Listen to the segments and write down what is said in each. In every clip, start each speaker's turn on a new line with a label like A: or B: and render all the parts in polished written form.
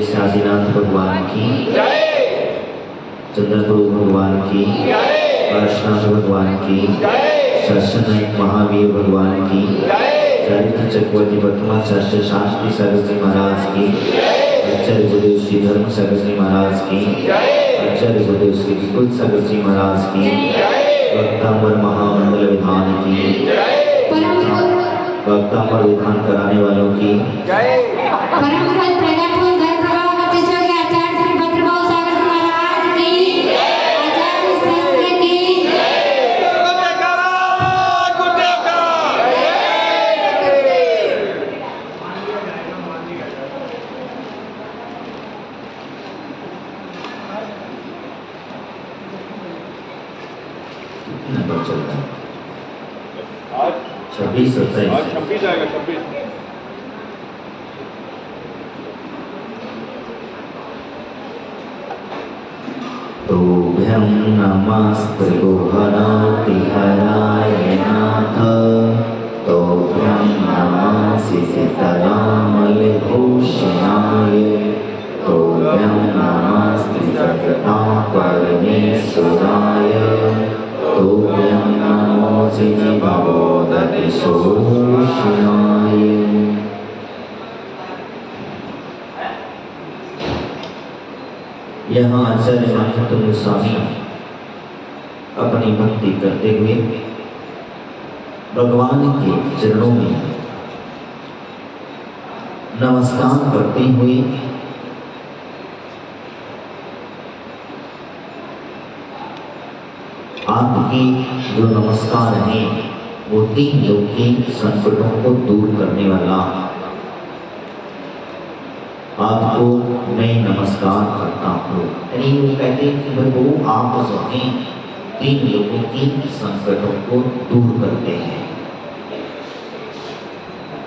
A: से आदिनाथ भगवान की, चंद्रगुरु भगवान की, पार्श्वनाथ भगवान की, शासनायक महावीर भगवान की, चरित्र चक्रवर्ती वर्तमाचार्य शांति सागर जी महाराज की, आचार्य गुरुदेव श्री धर्म सागर जी महाराज की, आचार्य गुरुदेव श्री विपुल सागर जी महाराज की, वक्तांबर महामंडल विधान की, वक्तांबर विधान कराने वालों की, नंबर चलता है 26 27
B: आएगा 26।
A: तोभ्यं नमस्त्रिभुवनाति हराय नाथ, तोभ्यं नमः सीतारामलभूषणाय, तोभ्यं नमस्त्रिजगतापरमेश्वराय, तोभ्यं नमो श्रीभगवद्गीताभूषणाय। यहाँ आचार्य महात्म स्वामी अपनी भक्ति करते हुए भगवान के चरणों में नमस्कार करते हुए आपके जो नमस्कार हैं वो 3 लोग के संकटों को दूर करने वाला आपको मैं नमस्कार करता हूँ। यानी वो कहते हैं कि वो आप जो हैं 3 लोगों की संकटों को दूर करते हैं,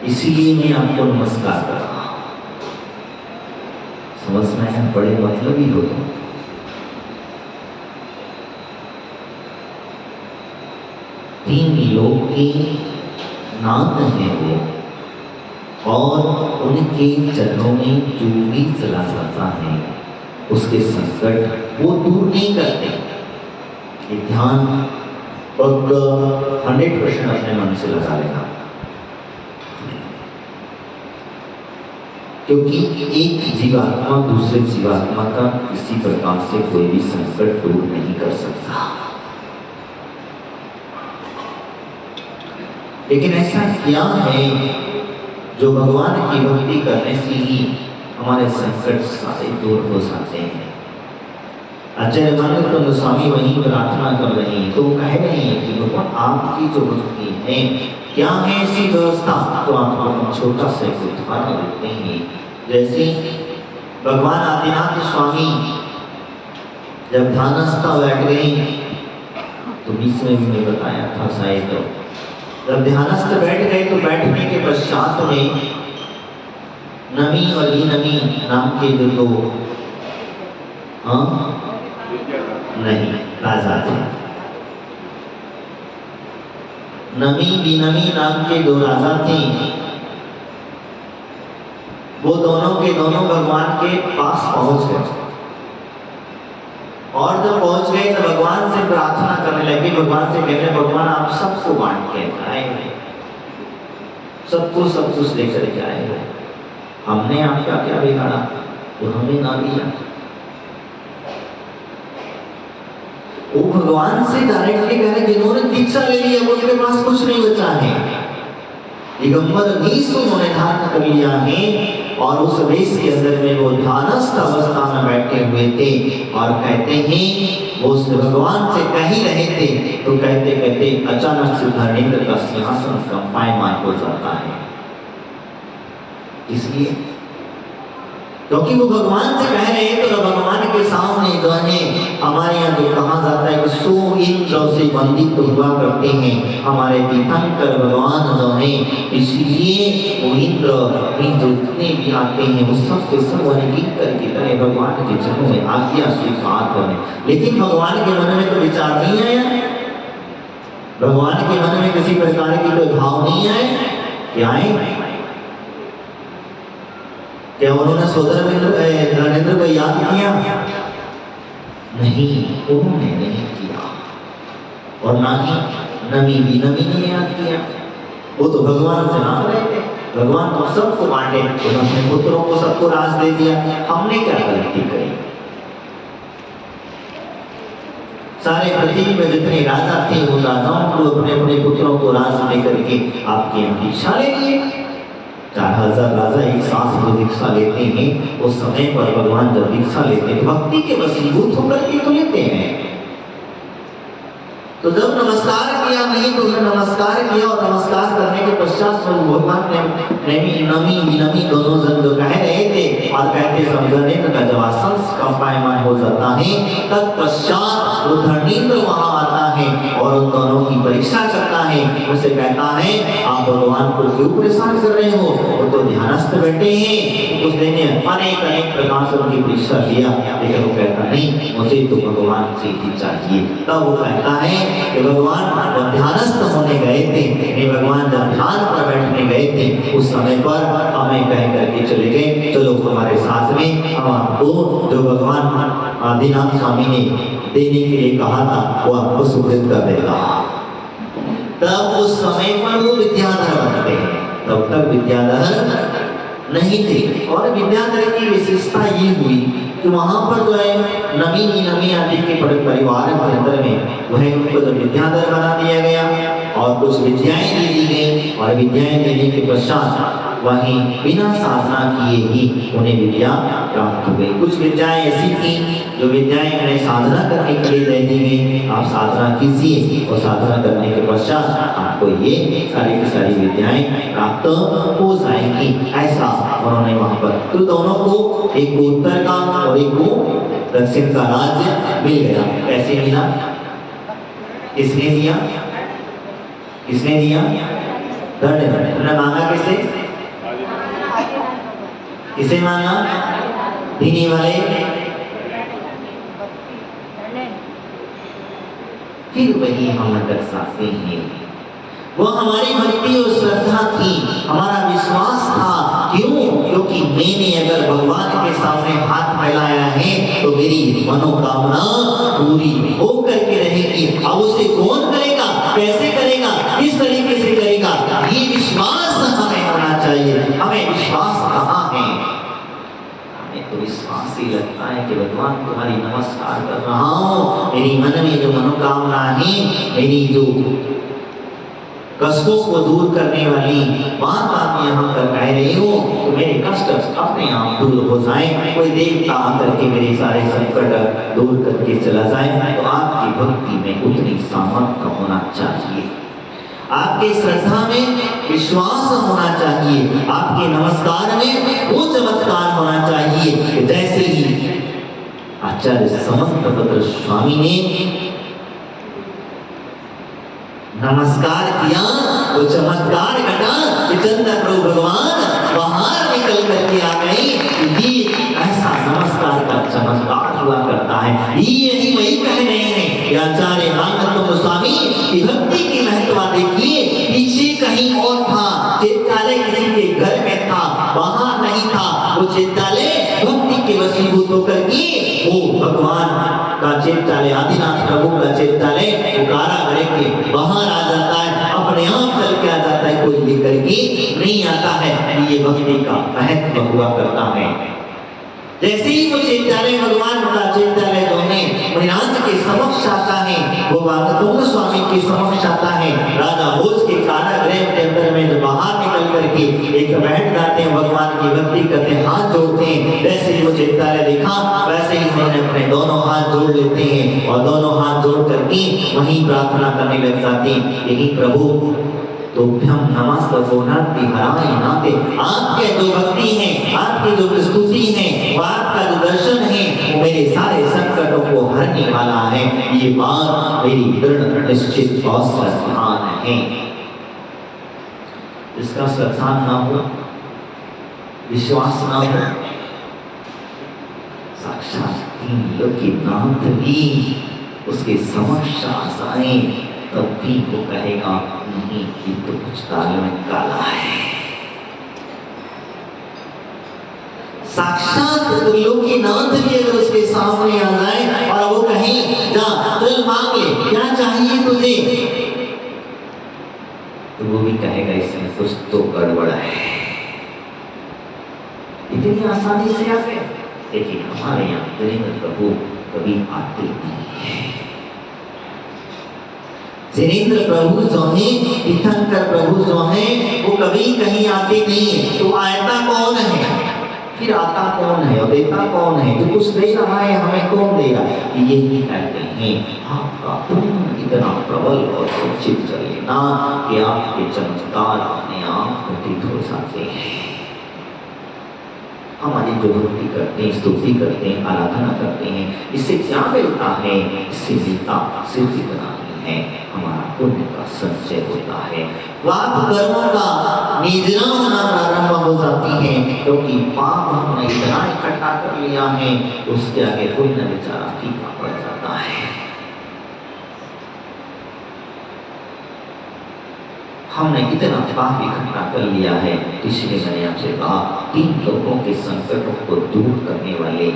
A: इसीलिए मैं आपको नमस्कार कर रहा हूँ। समझ में है? बड़े मतलबी हो तुम। 3 लोग के नाथ हैं वो, और उनके चरणों में जो भी चला जाता है उसके संकट वो दूर नहीं करते। ये ध्यान 100% अपने मन से लगा लेना, क्योंकि एक जीवात्मा दूसरे जीवात्मा का किसी प्रकार से कोई भी संकट दूर नहीं कर सकता। लेकिन ऐसा क्या है जो भगवान की भक्ति करने से ही हमारे संकट सारे दूर हो सकते हैं? आचार्य महात्म स्वामी वहीं प्रार्थना कर रहे हैं, तो कह रहे हैं कि भगवान आपकी जो भक्ति है क्या है ऐसी व्यवस्था? तो आपको छोटा सा उदाहरण देते हैं। जैसे भगवान आदिनाथ स्वामी जब ध्यानस्थ बैठ गए, तो बीच में भी मैं बताया था शायद, जब ध्यानस्थ बैठ गए तो बैठने के पश्चात में नमी और विनमी नाम के जो दो नहीं राजा थे, नमी विनमी नाम के 2 राजा थे। वो दोनों के दोनों भगवान के पास पहुंच गए, और जब पहुंच गए तो भगवान से प्रार्थना करने लगे। भगवान से कहने, भगवान आप सबको बांट के आए, सबको सब कुछ लेकर के आए हो, हमने आपका क्या बिगाड़ा तो हमें ना दिया। वो भगवान से डायरेक्टली कह रहे, जिन्होंने दीक्षा ले ली अब उनके पास कुछ नहीं बचा है, दिगंबर वेश उन्होंने धारण कर लिया है, और उस वेश के अंदर में वो ध्यानस्थ अवस्था में बैठे हुए थे। और कहते हैं वो उस भगवान से कह ही रहे थे, तो कहते कहते अचानक से धरणेन्द्र का सिंहासन कंपायमान हो जाता है। इसलिए क्योंकि वो भगवान से कह रहे हैं, तो भगवान के सामने जो है हमारे यहाँ जो कहा जाता है कि 100 इंद्र से बंदित हुआ करते हैं हमारे तीर्थंकर भगवान जो है। इसलिए वो इंद्र जो जितने भी आते हैं वो सबसे सब गिर की तरह भगवान के चरणों में आज्ञा स्वीकार करें। लेकिन भगवान के मन में तो विचार नहीं आया, भगवान के मन में किसी प्रकार की कोई भाव नहीं आए, क्या है? क्या उन्होंने सोदर नरेंद्र को याद किया? नहीं, उन्होंने नहीं किया। और ना ही नमी ने याद किया। वो तो भगवान से नाम रहे थे, भगवान तो सबको बांटे, उन्होंने अपने पुत्रों को सबको राज दे दिया। हमने क्या गलती करी? सारे पृथ्वी में जितने राजा थे उन राजाओं को अपने अपने पुत्रों को राज देकर के आपके यहाँ दीक्षा ले लिए। 4000 राजा एक साथ जो दीक्षा लेते हैं, उस समय पर भगवान जब दीक्षा लेते हैं भक्ति के वशीभूत होकर के तो लेते हैं। तो जब नमस्कार किया, नहीं तो नमस्कार किया और नमस्कार करने के पश्चात भगवान ने नमी दोनों जन जो कह रहे थे और कहते समझने का जब आसन कंपायमान हो जाता है, तत्पश्चात वो धर्मेंद्र वहां आता है और उन दोनों की परीक्षा करता है। उसे कहता है आप भगवान को क्यों परेशान कर रहे हो? वो तो ध्यानस्थ बैठे हैं। उस दिन अनेक प्रकार से उनकी परीक्षा लिया, लेकिन वो कहता नहीं, मुझे तो भगवान से ही चाहिए। तब वो कहता है कि भगवान जब ध्यानस्थ होने गए थे, भगवान जब ध्यान पर बैठने गए थे, उस समय पर हमें कह करके चले गए चलो हमारे साथ में, हम आपको जो भगवान आदिनाथ स्वामी ने देने के लिए कहा था वो आपको सुकृत कर देगा। तब उस समय पर वो विद्याधर बनते हैं, तब तक विद्याधर नहीं थे। और विद्याधर की विशेषता ये हुई कि वहां पर जो है नमी आदि के परिवार के अंदर में वह उनको जब विद्याधर बना दिया गया और कुछ विद्याएं दे दी गई, और विद्याएं देने के पश्चात वहीं बिना साधना किए ही उन्हें विद्या प्राप्त हो गई। कुछ विद्याएं ऐसी थी जो विद्याएं उन्हें साधना करने के लिए दे दी गई, आप साधना कीजिए और साधना करने के पश्चात आपको ये सारी की सारी विद्याएं प्राप्त हो जाएंगी। ऐसा उन्होंने वहां पर तो दोनों को, एक को उत्तर का और एक को दक्षिण का राज्य मिल गया। कैसे मिला? किसने दिया? किसने दिया? दंड मांगा किसे? किसे मांगा? देने वाले। फिर वही हम दर्शाते हैं, वो हमारी भक्ति और श्रद्धा थी, हमारा विश्वास था। क्यों? क्योंकि मैंने अगर भगवान के सामने हाथ फैलाया है तो मेरी मनोकामना पूरी होकर के रहेगी। अब उसे कौन करेगा, कैसे करेगा, किस तरीके से करेगा, ये विश्वास हमें होना चाहिए। हमें विश्वास कहाँ है? हमें तो विश्वास ही लगता है कि भगवान तुम्हारी नमस्कार कर रहा हूँ, मेरी मन में जो मनोकामना है, मेरी जो कष्टों को दूर करने वाली बात आप यहाँ पर कह रहे हो, तो मेरे कष्ट अपने आप दूर हो जाए, कोई देवता आकर के मेरे सारे संकट दूर करके चला जाए। तो आपकी भक्ति में उतनी सामर्थ्य होना चाहिए, आपके श्रद्धा में विश्वास होना चाहिए, आपके नमस्कार में वो चमत्कार होना चाहिए। जैसे ही आचार्य समंतभद्र स्वामी ने नमस्कार किया, वो चमत्कार घटा, चंद्र प्रभु भगवान बाहर निकल करके आ गए। ये ऐसा नमस्कार का चमत्कार हुआ करता है। यही वही कह रहे हैं आचार्य मानव स्वामी की भक्ति की महत्व देखिए। पीछे कहीं और था, चैत्यालय किसी के घर में था, वहां नहीं था। वो चैत्यालय भक्ति के वशीभूत होकर के वो भगवान का चैत्यालय, आदिनाथ प्रभु का चैत्यालय वो कारागृह के बाहर आ जाता है, अपने आप चल के आ जाता है, कोई लेकर के नहीं आता है। ये भक्ति का महत्व हुआ करता है। जैसे ही वो चैत्यालय भगवान का चैत्यालय जो है मणिनाथ के समक्ष आता है, वो वागतुंग स्वामी के समक्ष आता है, राजा भोज के कारागृह के अंदर में जो बाहर निकल करके एक बैठ जाते हैं, भगवान की भक्ति करते हैं, हाथ जोड़ते हैं। जैसे ही वो चैत्यालय देखा वैसे ही उन्होंने अपने दोनों हाथ जोड़ लेते हैं और दोनों हाथ जोड़ करके वहीं प्रार्थना करने लग जाते हैं, यही प्रभु तुभ्यं नमस्तुभ्यं हराय नाते। आपके जो भक्ति है, आपकी जो स्तुति है, वो आपका जो दर्शन है, वो मेरे सारे संकटों को हरने वाला है। ये बात मेरी दृढ़ निश्चित और श्रद्धान है। इसका श्रद्धा ना हो, विश्वास ना हो, साक्षात तीन लोग की नाथ भी उसके समक्ष आ जाए तब भी वो कहेगा नहीं, ये तो कुछ ताल में काला है। साक्षात त्रिलोकीनाथ भी अगर उसके सामने आ जाए और वो कहे जा चल मांग ले, क्या चाहिए तुझे, तो वो भी कहेगा इसमें कुछ तो गड़बड़ है। इतनी आसानी से आ गए। लेकिन हमारे यहाँ नरेंद्र प्रभु कभी आते नहीं है। नरेंद्र प्रभु जो है, तीर्थंकर प्रभु जो है, वो कभी कहीं आते नहीं है। तो आता कौन है, फिर आता कौन है और देता कौन है, जो कुछ दे रहा है हमें कौन दे रहा है, यही कहते हैं आपका पुण्य इतना प्रबल और सुचित कर लेना कि आपके चमत्कार अपने आप घटित हो जाते हैं। हमारी जो भक्ति करते हैं, स्तुति करते हैं, आराधना करते हैं, इससे क्या मिलता है, इससे मिलता सिर्फ इतना ही है, हमारा पुण्य का संचय होता है। पाप कर्मों का निजरा होना प्रारंभ हो जाती है, क्योंकि पाप हमने इतना इकट्ठा कर लिया है, उसके आगे पुण्य बेचारा फीका पड़ जाता है। हमने इतना पाप इकट्ठा कर लिया है, इसलिए मैंने आपसे कहा 3 लोगों के संकटों को दूर करने वाले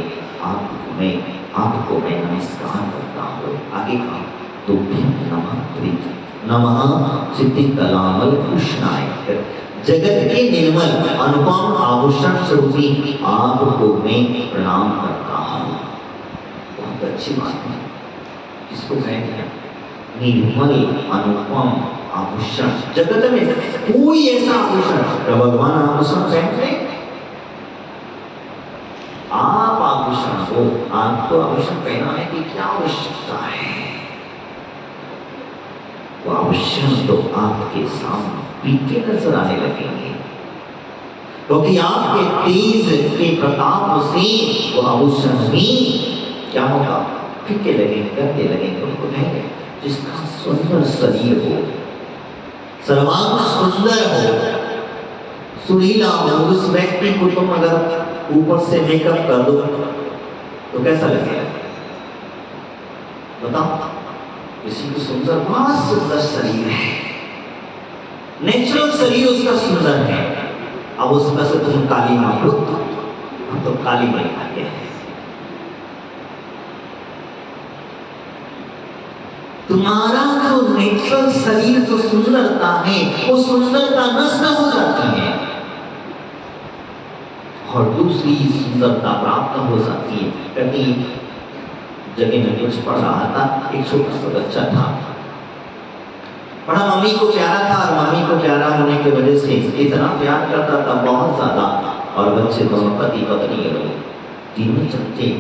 A: आपको मैं नमस्कार करता हूँ। आगे का तुभ्यं नमः प्रीत नमः सिद्धिकलामल कृष्णाय, जगत के निर्मल अनुपम आभूषण स्वरूपी आपको मैं प्रणाम करता हूँ। बहुत अच्छी बात है, इसको कहते हैं निर्मल अनुपम आभूषण। जगत में कोई ऐसा आभूषण, तो भगवान आभूषण पहनते, आप आभूषण हो, आपको आभूषण पहनाने की क्या आवश्यकता है, वो आभूषण तो आपके सामने पीके नजर आने लगेंगे, क्योंकि आपके तेज के प्रताप से वो आभूषण भी क्या होगा, फीके लगेंगे, गंदे लगेंगे। उनको कहेंगे जिसका सुंदर शरीर हो, सर्वांग सुंदर हो, सुरीला हो, उस व्यक्ति को तुम अगर ऊपर से मेकअप कर दो तो कैसा लगेगा, बताओ। किसी को सुंदर, बहुत सुंदर शरीर है, नेचुरल शरीर उसका सुंदर है, अब उसका से तुम काली मांगो तो काली बन जाते हैं। तुम्हारा जो नेचुरल शरीर, जो सुंदरता है, वो सुंदरता नष्ट हो जाती है और दूसरी सुंदरता प्राप्त हो जाती है। कभी जगह में कुछ पढ़ रहा था, एक छोटा सा बच्चा था, बड़ा मम्मी को प्यारा था और मम्मी को प्यारा होने की वजह से इतना प्यार करता था, बहुत ज्यादा, और बच्चे दोनों पति पत्नी तीनों चलते।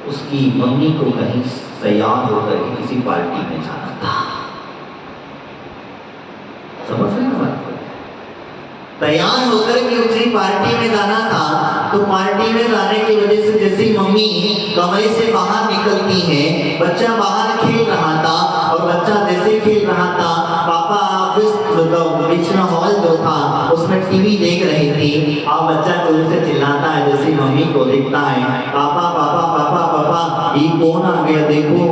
A: उसकी मम्मी को कहीं तैयार होकर के किसी पार्टी में जाना था, समझ रहे हैं, तैयार होकर के उसी पार्टी में जाना था। तो पार्टी में जाने की वजह से जैसे मम्मी कमरे से बाहर निकलती है, बच्चा बाहर खेल रहा था और बच्चा जैसे खेल रहा था, पापा बिछना हॉल जो था उसमें टीवी देख रहे थे और बच्चा जोर से चिल्लाता है, जैसे मम्मी को देखता है, पापा पापा पापा पापा, ये कौन आ गया देखो।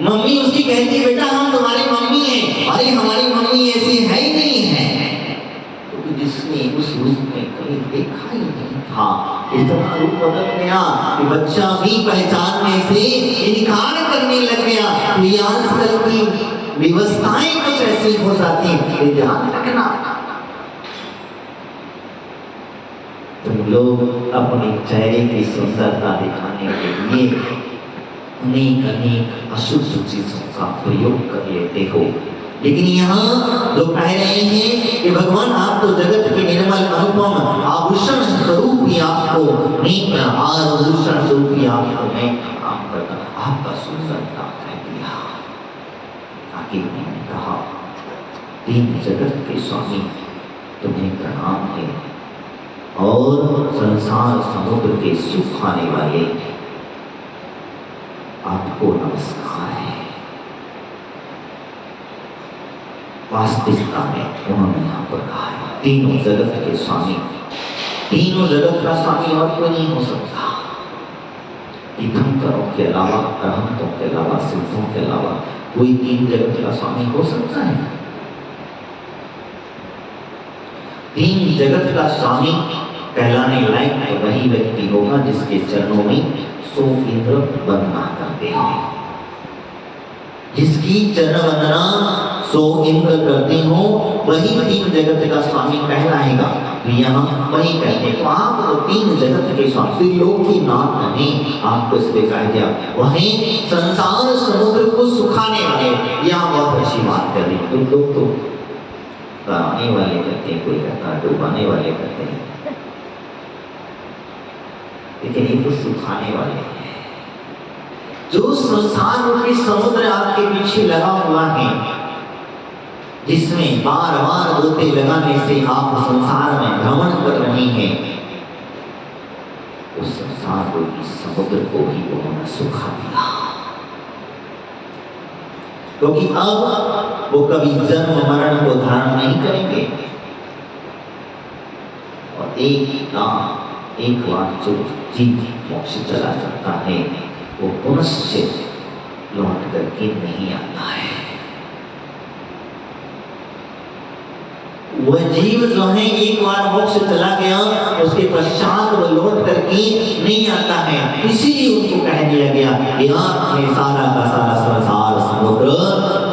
A: मम्मी उसकी कहती, बेटा हम तुम्हारी मम्मी हैं। अरे हमारी मम्मी ऐसी है ही नहीं है, क्योंकि जिसने उस रूप में कभी देखा ही नहीं था, इतना रूप बदल गया कि बच्चा भी पहचानने से इनकार करने लग गया। तो आजकल की व्यवस्थाएं कुछ ऐसी हो जाती है, ध्यान रखना। तुम लोग अपने चेहरे की सुंदरता दिखाने के लिए अनेक अशुद्ध चीजों का प्रयोग कर लेते हो, लेकिन यहाँ जो कह रहे हैं कि भगवान आप तो जगत के निर्मल अनुपम आभूषण स्वरूप ही आपको आभूषण स्वरूप ही आपको मैं प्रणाम करता, आपका सुंदरता कह दिया। आगे मैंने कहा, 3 जगत के स्वामी तुम्हें प्रणाम है और संसार समुद्र के सुख खाने वाले आपको नमस्कार है। वास्तविकता में उन्होंने यहाँ पर कहा, तीनों जगत के स्वामी, तीनों जगत का स्वामी और कोई नहीं हो सकता। तीर्थंकरों के अलावा, अरहंतों के अलावा, सिद्धों के अलावा कोई 3 जगत का स्वामी हो सकता है? तीन जगत का स्वामी कहलाने लायक तो वही व्यक्ति होगा जिसके चरणों में 100 इंद्र वंदना करते हैं, जिसकी चरण वंदना 100 इंद्र करते हो वही तीन जगत का स्वामी कहलाएगा। तो यहाँ वही कहते तो आप तो तीन जगत के स्वामी लोकी नाथ नहीं, आपको इसलिए कहा गया वही संसार समुद्र को सुखाने वाले। यहाँ बहुत अच्छी बात कर रही, तुम लोग तो कराने वाले करते हैं, कोई कहता है डुबाने वाले करते हैं, लेकिन ये तो सुखाने वाले हैं। जो संसार रूपी समुद्र आपके पीछे लगा हुआ है, जिसमें बार बार गोते लगाने से आप संसार में भ्रमण कर रहे हैं, उस संसार रूपी समुद्र को भी उन्होंने सुखा दिया। क्योंकि अब वो कभी जन्म मरण को धारण नहीं करेंगे और एक बार जो जीव मोक्ष चला जाता है वो पुनश्च लौट करके नहीं आता है। वह जीव जो है एक बार मोक्ष चला गया, उसके पश्चात वो लौट करके नहीं आता है। इसीलिए उनको कह दिया गया कि आपने सारा का सारा संसार समुद्र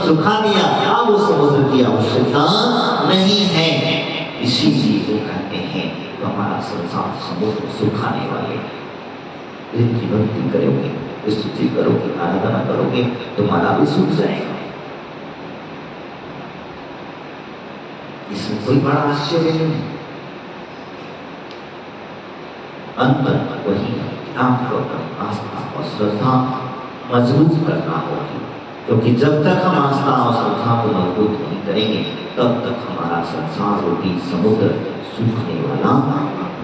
A: सुखा दिया, अब उस समुद्र की आवश्यकता नहीं है। इसीलिए वो कहते हैं हमारा संसार समुद्र सुखाने वाले। जिनकी भक्ति करोगे, स्तुति करोगे, आराधना करोगे, तुम्हारा भी सुख जाएगा। इसमें कोई बड़ा आश्चर्य नहीं। अंतर वही है, आपको आस्था और श्रद्धा मजबूत करना होगी, क्योंकि जब तक हम आस्था और श्रद्धा को मजबूत नहीं करेंगे तब तक हमारा संसार रूपी समुद्र सूखने वाला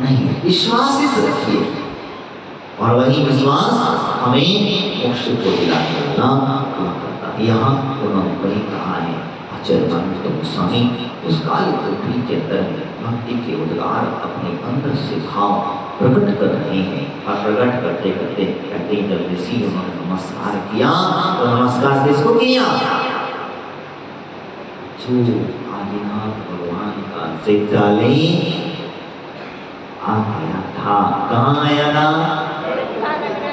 A: नहीं है। विश्वास इस रखिए और वही विश्वास हमें मोक्ष को दिलाने वाला करता है। यहाँ उन्होंने वही कहा है आचार्य गोस्वामी उस काल पृथ्वी के अंदर भक्ति के उद्गार अपने अंदर से भाव प्रकट कर रहे हैं और प्रकट करते करते कहते हैं जब ऋषि उन्होंने नमस्कार किया तो नमस्कार किसको किया? जो आदिनाथ भगवान का विद्यालय आ गया था। कहाँ आया था?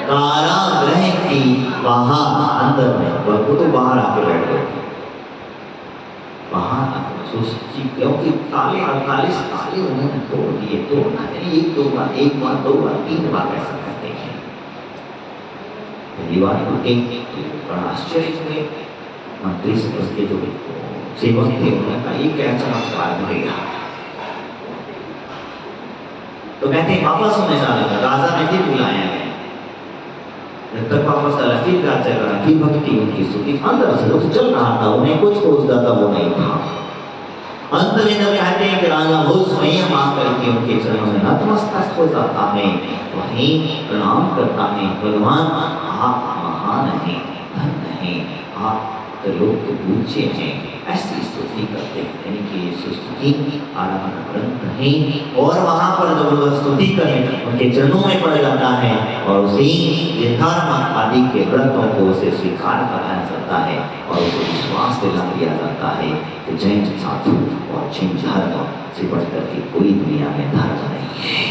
A: कारागृह की बाहर, अंदर में वो तो बाहर आके बैठ गए, बाहर क्योंकि ताले 48 ताले उन्होंने तोड़ दिए। तोड़ना है एक दो बार, एक बार, दो बार, तीन बार ऐसा करते हैं। पहली बार उनके बड़ा आश्चर्य हुए, मंत्री से उसके जो सेवक थे उन्होंने कहा ये क्या चमत्कार मिलेगा। तो कहते हैं वापस होने जा रहा, राजा ने भी बुलाया है, जब तक वापस आया फिर राजा करा, फिर भक्ति उनकी स्तुति अंदर से कुछ चल रहा था, उन्हें कुछ खोजता था वो नहीं था। अंत में जब कहते हैं कि राजा वो स्वयं आकर के उनके चरणों में नतमस्तक हो जाता है, वहीं प्रणाम करता है, भगवान आप महान हैं, धन्य हैं, आप लोग के पूज्य हैं, ऐसी स्तुति करते हैं। यानी कि ये स्तुति आराधना ग्रंथ है और वहाँ पर जब लोग स्तुति करें उनके चरणों में पड़ जाता है और उसी धर्म आदि के व्रतों को उसे स्वीकार कराया जाता है और उसे विश्वास दिला दिया जाता है कि जैन साधु और जैन धर्म से बढ़कर के कोई दुनिया में धर्म नहीं है।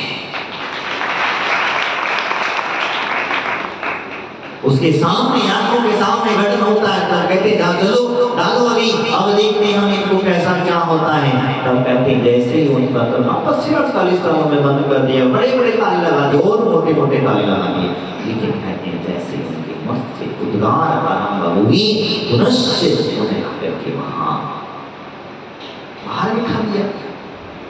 A: उसके सामने आंखों के सामने घटना होता है, तब कहते हैं चलो डालो अभी, अब देखते हैं हम इनको कैसा क्या होता है। तब कहते हैं जैसे ही उनका तो वापस से 48 तालों में बंद कर दिया, बड़े बड़े ताले लगा दिए और मोटे मोटे ताले लगा दिए, लेकिन कहते हैं जैसे उनके मस्त से उद्गार आरंभ हुई पुनश्च उन्हें आकर के वहां बाहर बिठा दिया,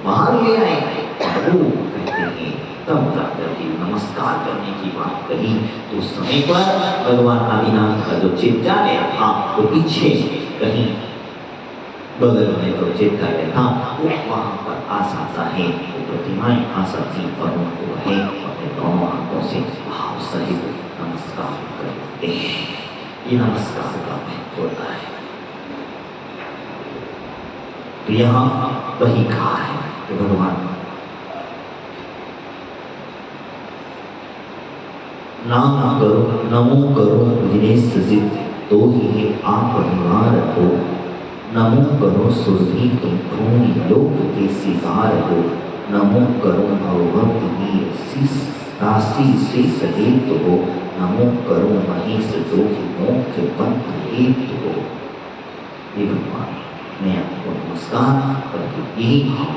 A: बाहर ले आए। कहते हैं तब जाकर के नमस्कार करने की बात कही तो उस समय पर भगवान आदिनाथ का जो चित्तालय था वो पीछे कहीं बगल में जो चित्तालय था वो वहाँ पर आशा है, वो प्रतिमाएं आशा थी और उनको है अपने दोनों हाथों से भाव सहित नमस्कार करते हैं। ये नमस्कार का महत्व होता है। तो यहाँ वही कहा है कि भगवान नाम करो नमो करो दिनेश जित तो ही आप निवार हो। नमो करो सुरभि तुम भूमि लोक के सिगार हो, नमो करो भवभक्त वीर शीस राशि से सहित हो, नमो करो महेश जो मोक्ष पंथ हेतु हो। हे भगवान, मैं आपको नमस्कार करके यही भाव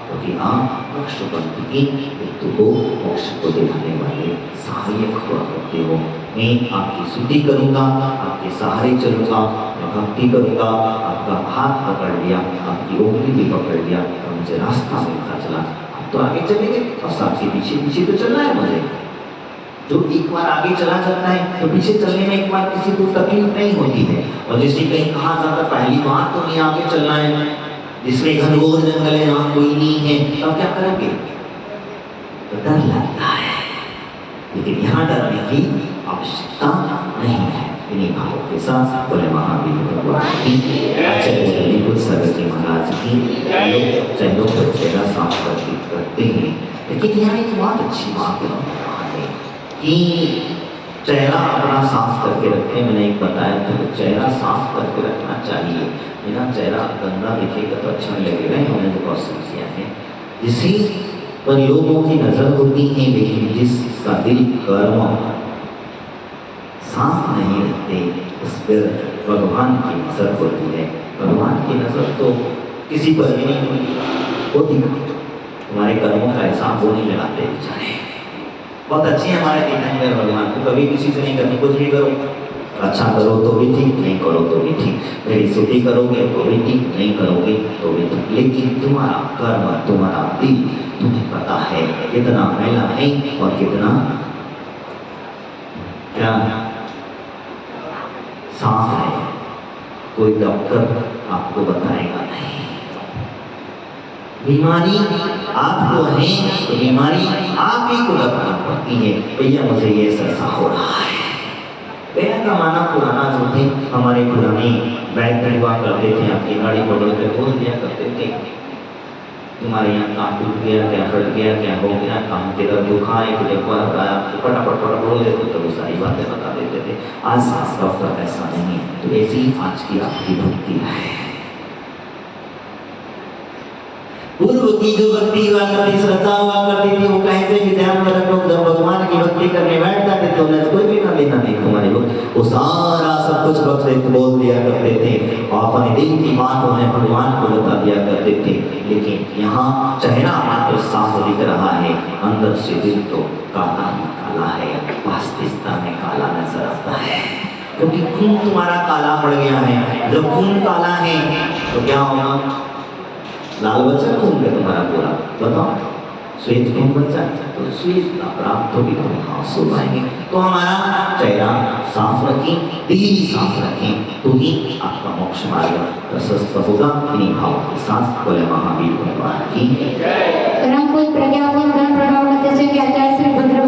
A: क्योंकि आप मोक्ष पंथ के हेतु को मोक्ष को दिलाने वाले सहायक हुआ करते हो। मैं आपकी स्तुति करूंगा, आपके सहारे चलूंगा, मैं भक्ति करूंगा। आपका हाथ पकड़ लिया, आपकी उंगली भी पकड़ लिया तो मुझे रास्ता मिलता चला। अब तो आगे चलेंगे और सबके पीछे पीछे तो चलना है मुझे। जो एक बार आगे चला जाता है तो पीछे चलने में एक बार किसी को तकलीफ नहीं होती है। और जैसे कहीं कहा जाता पहली बार तो नहीं आगे चलना है, जिसमें घनघोर जंगल है, वहां कोई नहीं है, तब क्या करोगे? तो डर लगता है, लेकिन यहाँ डरने की आवश्यकता नहीं है। इन्हीं भावों के साथ बोले महावीर भगवान की, आचार्य निकुल सरस्वती जी महाराज की चैनों पर चेहरा साफ करते हैं। लेकिन यहाँ एक बहुत अच्छी बात है कि चेहरा अपना साफ करके रखें। मैंने एक बताया था कि चेहरा साफ करके रखना चाहिए। मेरा चेहरा गंदा दिखेगा तो अच्छा नहीं लगेगा, इन्होंने जो बहुत समझिया है। जिसे पर लोगों की नजर होती है, लेकिन जिसका दिल कर्म साफ नहीं रखते उस पर भगवान की नजर होती है। भगवान की नजर तो किसी पर भी नहीं होती। हमारे कर्मों का हिसाब वो नहीं लगाते बेचारे। बहुत अच्छे हैं हमारे तीर्थंकर भगवान, तो कभी किसी से नहीं करनी, कुछ भी करो, अच्छा करो तो भी ठीक, नहीं करो तो भी ठीक, मेरी स्तुति करोगे तो भी ठीक, नहीं करोगे तो भी ठीक, लेकिन तुम्हारा कर्म, तुम्हारा दिल तुम्हें पता है कितना मैला है और कितना क्या साफ है। कोई डॉक्टर आपको बताएगा नहीं। बीमारी आपको है तो बीमारी आप ही को लगाना पड़ती है। भैया मुझे ये ऐसा हो रहा है। गया जमाना पुराना जो थे, हमारे पुराने वैद्य हुआ करते थे, अपनी गाड़ी पकड़ कर बोल दिया करते थे, तुम्हारे यहाँ काम टूट गया, क्या फट गया, क्या हो गया, काम के दर्द दुखा है, कि देखो आया, फटाफट बोल देते तो वो सारी बातें बता देते थे। आज डॉक्टर ऐसा नहीं है। तो ऐसी आज की आपकी भक्ति है। पूर्व की जो भक्ति हुआ करती, श्रद्धा हुआ करती थी, वो कहते कि ध्यान में रखो, जब भगवान की भक्ति करने बैठ जाते थे उन्हें कोई भी ना लेना नहीं तुम्हारे लोग, वो सारा सब कुछ भक्त बोल दिया करते थे और अपने दिल की बात उन्हें भगवान को बता दिया करते थे। लेकिन यहाँ चेहरा मात्र साफ दिख रहा है, अंदर से दिल तो काला ही काला है, वास्तविकता में काला नजर आता है। क्योंकि खून तुम्हारा काला पड़ गया है। जब खून काला है तो क्या होगा? लाल बच्चा खून में तुम्हारा पूरा, बताओ श्वेत खून बच्चा तो श्वेत प्राप्त होगी, तो आंसू आएंगे। तो हमारा चेहरा साफ रखें, दिल साफ रखें, तो ही आपका मोक्ष मार्ग प्रशस्त होगा। इन्हीं भाव के साथ बोले महावीर भगवान की।
B: प्रज्ञापन गण प्रभाव आचार्य श्री भद्र